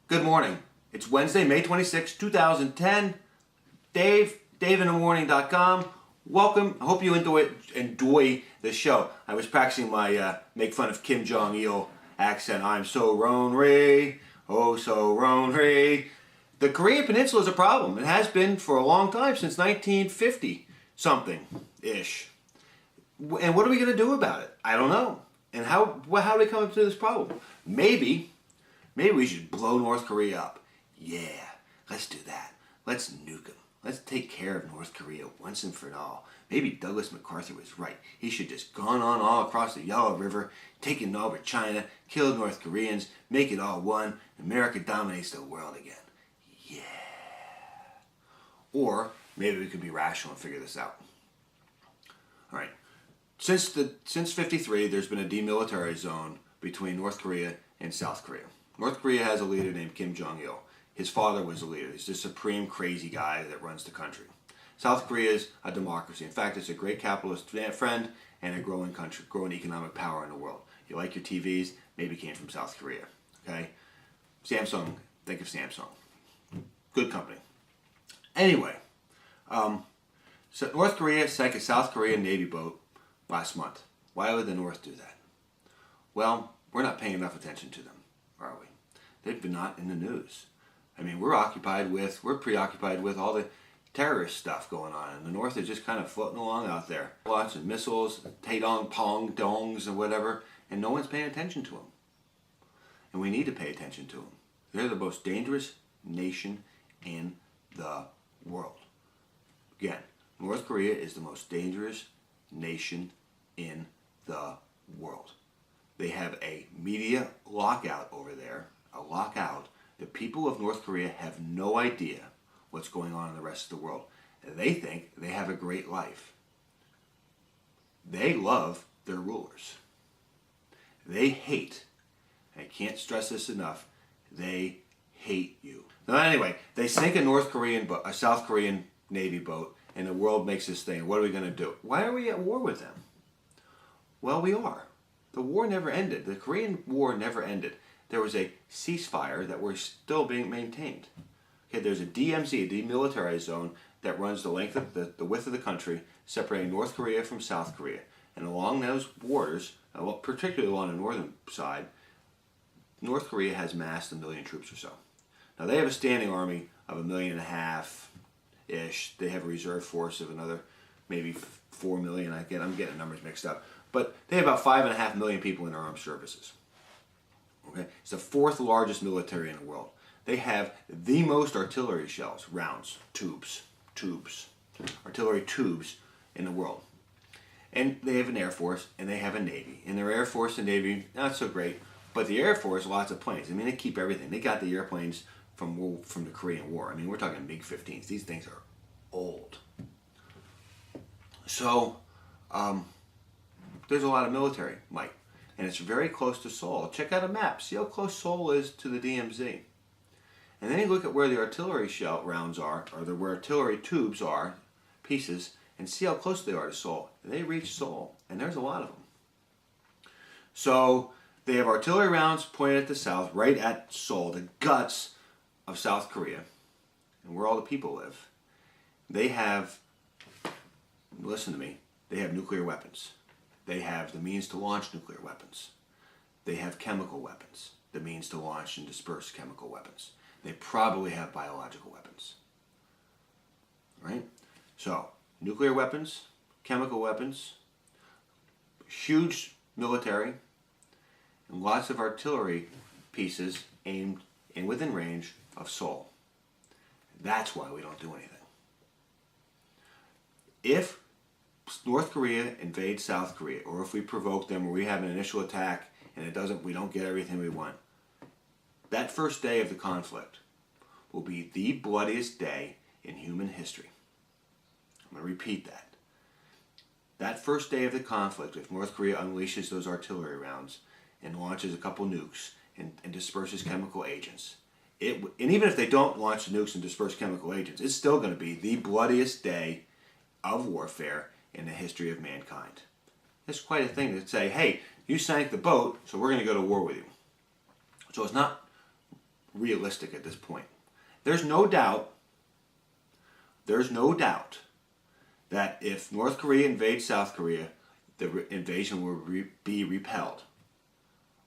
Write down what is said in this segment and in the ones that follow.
Good morning. It's Wednesday, May 26, 2010. DaveInTheMorning.com. Welcome. I hope you enjoy the show. I was practicing my make fun of Kim Jong-il accent. I'm so Ron-ray, oh so Ron-ray. The Korean Peninsula is a problem. It has been for a long time, since 1950 something-ish. And what are we going to do about it? I don't know. And how do we come up to this problem? Maybe we should blow North Korea up. Yeah, let's do that. Let's nuke them. Let's take care of North Korea once and for all. Maybe Douglas MacArthur was right. He should just gone on all across the Yellow River, taken over China, killed North Koreans, make it all one. America dominates the world again. Yeah. Or maybe we could be rational and figure this out. All right. Since 53, there's been a demilitarized zone between North Korea and South Korea. North Korea has a leader named Kim Jong-il. His father was a leader. He's the supreme crazy guy that runs the country. South Korea is a democracy. In fact, it's a great capitalist friend and a growing country, growing economic power in the world. You like your TVs? Maybe it came from South Korea. Okay, Samsung. Think of Samsung. Good company. Anyway, so North Korea sank a South Korean Navy boat last month. Why would the North do that? Well, we're not paying enough attention to them, are we? They've been not in the news. I mean, we're preoccupied with all the terrorist stuff going on, and the North is just kind of floating along out there. Lots of missiles, Taedong, Pong, Dongs, and whatever, and no one's paying attention to them. And we need to pay attention to them. They're the most dangerous nation in the world. Again, North Korea is the most dangerous nation in the world. They have a media lockout over there, a lockout. The people of North Korea have no idea what's going on in the rest of the world. They think they have a great life. They love their rulers. They hate, I can't stress this enough, they hate you. Now anyway, they sink a South Korean Navy boat, and the world makes this thing. What are we going to do? Why are we at war with them? Well, we are. The war never ended. The Korean War never ended. There was a ceasefire that was still being maintained. Okay, there's a DMZ, a demilitarized zone, that runs the length of the width of the country, separating North Korea from South Korea. And along those borders, particularly along the northern side, North Korea has massed 1 million troops or so. Now they have a standing army of 1.5 million-ish. They have a reserve force of another maybe 4 million. I'm getting the numbers mixed up. But they have about 5.5 million people in their armed services. Okay, it's the fourth largest military in the world. They have the most artillery shells, rounds, tubes, artillery tubes in the world. And they have an Air Force, and they have a Navy. And their Air Force and Navy, not so great, but the Air Force, lots of planes. I mean, they keep everything. They got the airplanes from the Korean War. I mean, we're talking MiG-15s. These things are old. So, there's a lot of military might. And it's very close to Seoul. Check out a map. See how close Seoul is to the DMZ. And then you look at where the artillery shell rounds are, or where artillery tubes are, pieces, and see how close they are to Seoul. And they reach Seoul, and there's a lot of them. So they have artillery rounds pointed at the south, right at Seoul, the guts of South Korea, and where all the people live. They have, listen to me, they have nuclear weapons. They have the means to launch nuclear weapons. They have chemical weapons, the means to launch and disperse chemical weapons. They probably have biological weapons. Right? So, nuclear weapons, chemical weapons, huge military, and lots of artillery pieces aimed and within range of Seoul. That's why we don't do anything. If North Korea invades South Korea, or if we provoke them, or we have an initial attack and we don't get everything we want, that first day of the conflict will be the bloodiest day in human history. I'm going to repeat that. That first day of the conflict, if North Korea unleashes those artillery rounds and launches a couple nukes and disperses chemical agents, and even if they don't launch the nukes and disperse chemical agents, it's still going to be the bloodiest day of warfare in the history of mankind. It's quite a thing to say, hey, you sank the boat, so we're going to go to war with you. So it's not realistic at this point. There's no doubt that if North Korea invades South Korea, the invasion will be repelled.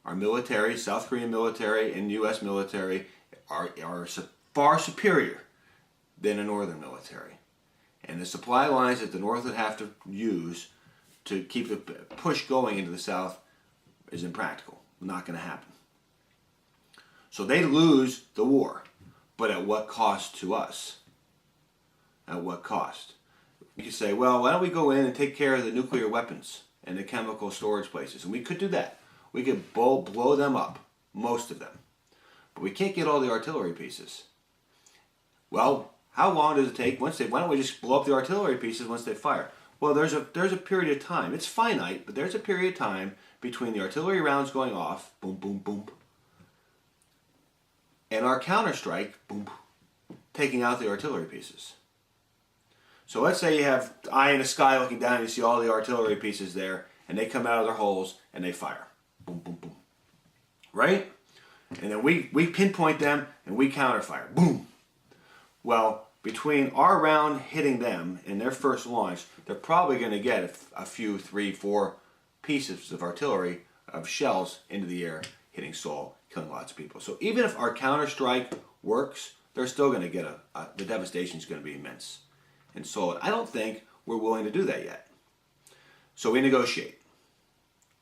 Our military, South Korean military and U.S. military, are far superior than a northern military. And the supply lines that the North would have to use to keep the push going into the South is impractical. Not going to happen. So they lose the war. But at what cost to us? At what cost? You could say, well, why don't we go in and take care of the nuclear weapons and the chemical storage places? And we could do that. We could blow them up, most of them. But we can't get all the artillery pieces. Well, how long does it take why don't we just blow up the artillery pieces once they fire? Well, there's a period of time. It's finite, but there's a period of time between the artillery rounds going off, boom, boom, boom, and our counterstrike, boom, taking out the artillery pieces. So let's say you have eye in the sky looking down and you see all the artillery pieces there, and they come out of their holes and they fire. Boom, boom, boom. Right? And then we pinpoint them and we counterfire. Boom. Well, between our round hitting them in their first launch, they're probably going to get a few, 3, 4 pieces of artillery, of shells into the air, hitting Seoul, killing lots of people. So even if our counterstrike works, they're still going to get the devastation is going to be immense in Seoul. I don't think we're willing to do that yet. So we negotiate,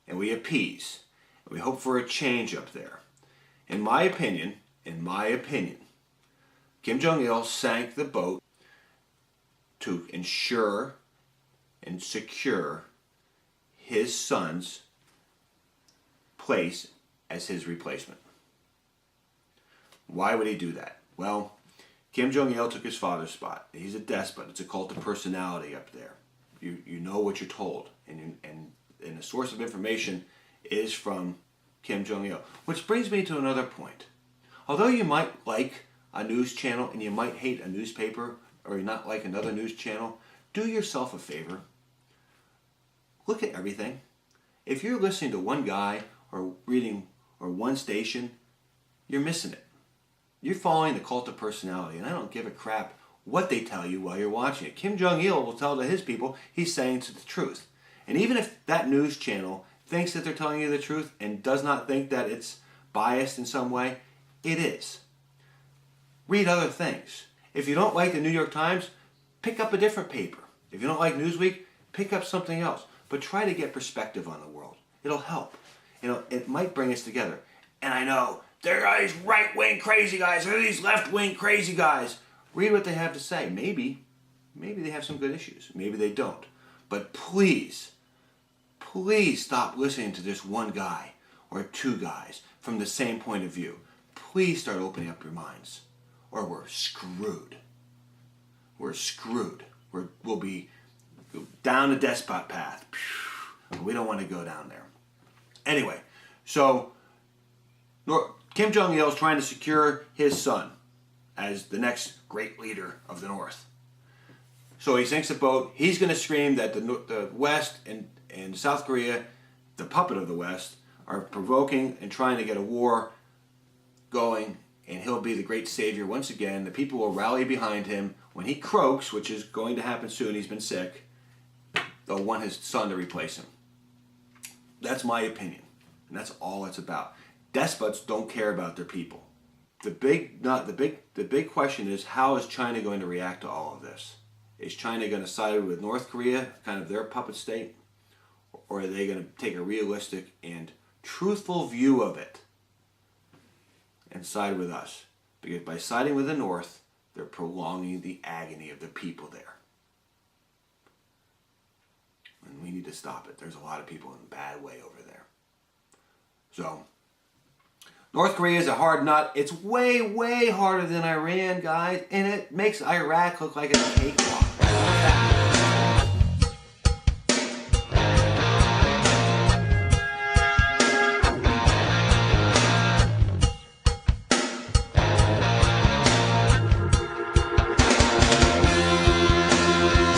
and we appease, and we hope for a change up there. In my opinion, Kim Jong-il sank the boat to ensure and secure his son's place as his replacement. Why would he do that? Well, Kim Jong-il took his father's spot. He's a despot. It's a cult of personality up there. You know what you're told, and the source of information is from Kim Jong-il. Which brings me to another point. Although you might like a news channel and you might hate a newspaper or you not like another news channel, do yourself a favor. Look at everything. If you're listening to one guy or reading or one station, you're missing it. You're following the cult of personality, and I don't give a crap what they tell you while you're watching it. Kim Jong-il will tell to his people he's saying the truth. And even if that news channel thinks that they're telling you the truth and does not think that it's biased in some way, it is. Read other things. If you don't like the New York Times, pick up a different paper. If you don't like Newsweek, pick up something else. But try to get perspective on the world. It'll help. It might bring us together. And I know, there are these right-wing crazy guys, there are these left-wing crazy guys. Read what they have to say. Maybe they have some good issues. Maybe they don't. But please stop listening to just one guy or two guys from the same point of view. Please start opening up your minds, or we're screwed. We're screwed. We'll be down the despot path. We don't want to go down there. Anyway, so Kim Jong-il is trying to secure his son as the next great leader of the North. So he sinks the boat. He's going to scream that the West and South Korea, the puppet of the West, are provoking and trying to get a war going, and he'll be the great savior once again. The people will rally behind him. When he croaks, which is going to happen soon, he's been sick, they'll want his son to replace him. That's my opinion, and that's all it's about. Despots don't care about their people. The big question is, how is China going to react to all of this? Is China going to side with North Korea, kind of their puppet state, or are they going to take a realistic and truthful view of it and side with us? Because by siding with the North, they're prolonging the agony of the people there. And we need to stop it. There's a lot of people in a bad way over there. So, North Korea is a hard nut. It's way, way harder than Iran, guys. And it makes Iraq look like a cakewalk.